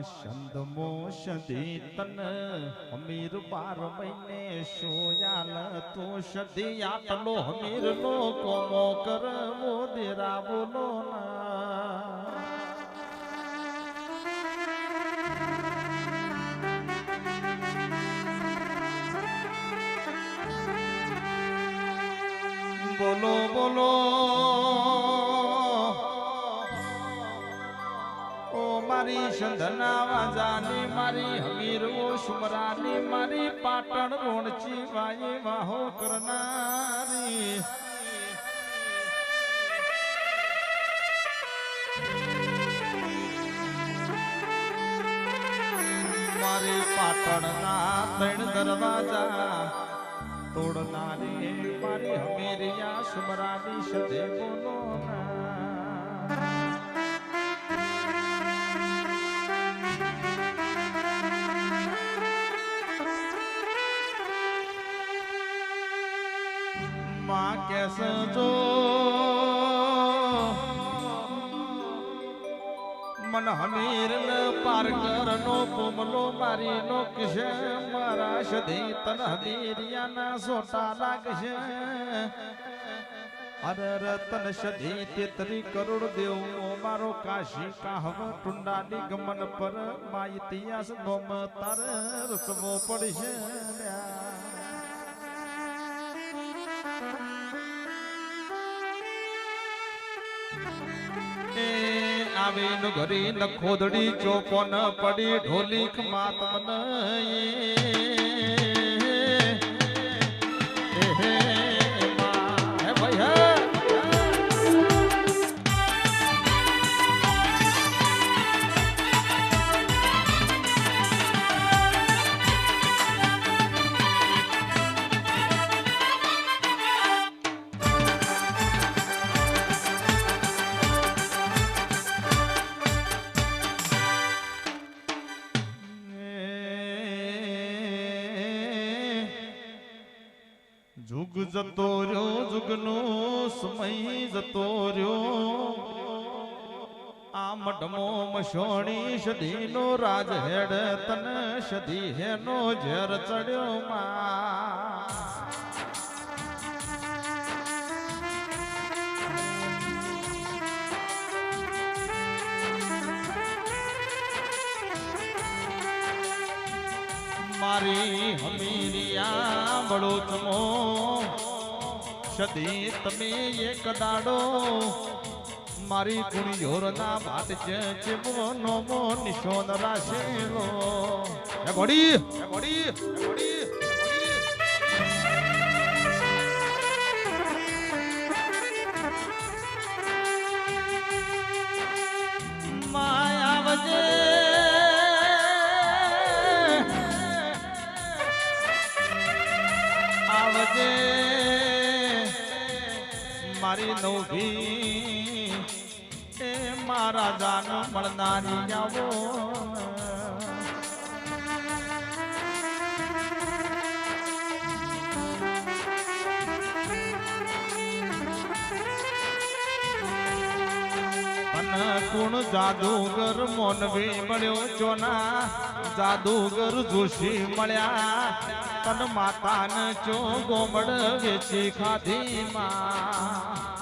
સંદમો સદી તન હમીર 12 મહિને સોયાલ તો સદી આટલો હમીર નો કોમો કરવો દેરા બોલો ના બોલો બોલો ઓ મારી સંધના વાજાની મારી હમીર ઓ સુમરાની મારી પાટણ રોણચી વાય વાહો કરનારી મારી પાટણના 3 દરવાજા તોડનારી મારી હમીરિયા સુમરાની સદે બોલો માં કેસ જો મન હમીર પારકર નો પોમલો મારી નો કિશે મારા સદી તન હમીરિયા ના સોટા લાગશે અરે રતન સદી 33 કરોડ દેવ મારો કાશી કાહવ ટુંડાની ગમન પર મા ઇતિહાસ નોમ તાર રસવો પડશે આવે નો ઘરી ન ખોદડી ચોપન પડી ઢોલીક માત મને जुग जतो રહ્યો जुगनो समय जतो રહ્યો આ મઢમો મશોણી સદીનો રાજ હેડ તન સદી હેનો ઝેર ચડ્યો માં મારી હમીરિયા બળોતમો સદી તમે એક દાડો મારી કુણિયોરના ભાટ છે નોમો નિશોન રાશેલો એ ઘોડી માયા વજે આવજે મારી નવભી એ મારા જાન મળનારી આવો કુણ જાદુગર મોનવી મળ્યો ચોના જાદુગર જોશી મળ્યા તન માતાન ચો ગોમડ વેચી ખાધી માં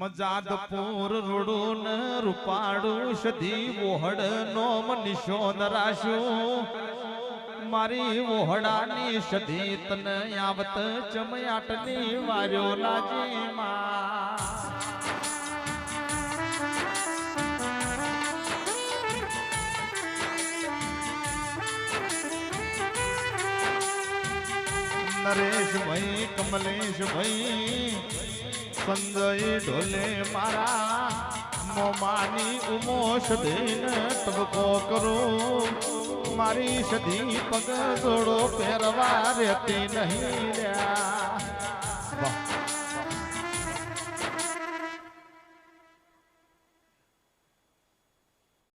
મજાદપુર રૂડું રૂપાડું સદી વોહડ નોમ નિશોન રાશું મારી વોહડાની સદી તન આવત ચમયાટની વાર્યો લાજી માં નરેશભાઈ કમલેશભાઈ સંજય ઢોલે મારા મોમાની ઉમોશ દઈને તબકો કરો મારી સધી પગ જોડો પહેરવા રહેતી નહીં લ્યા. વાહ.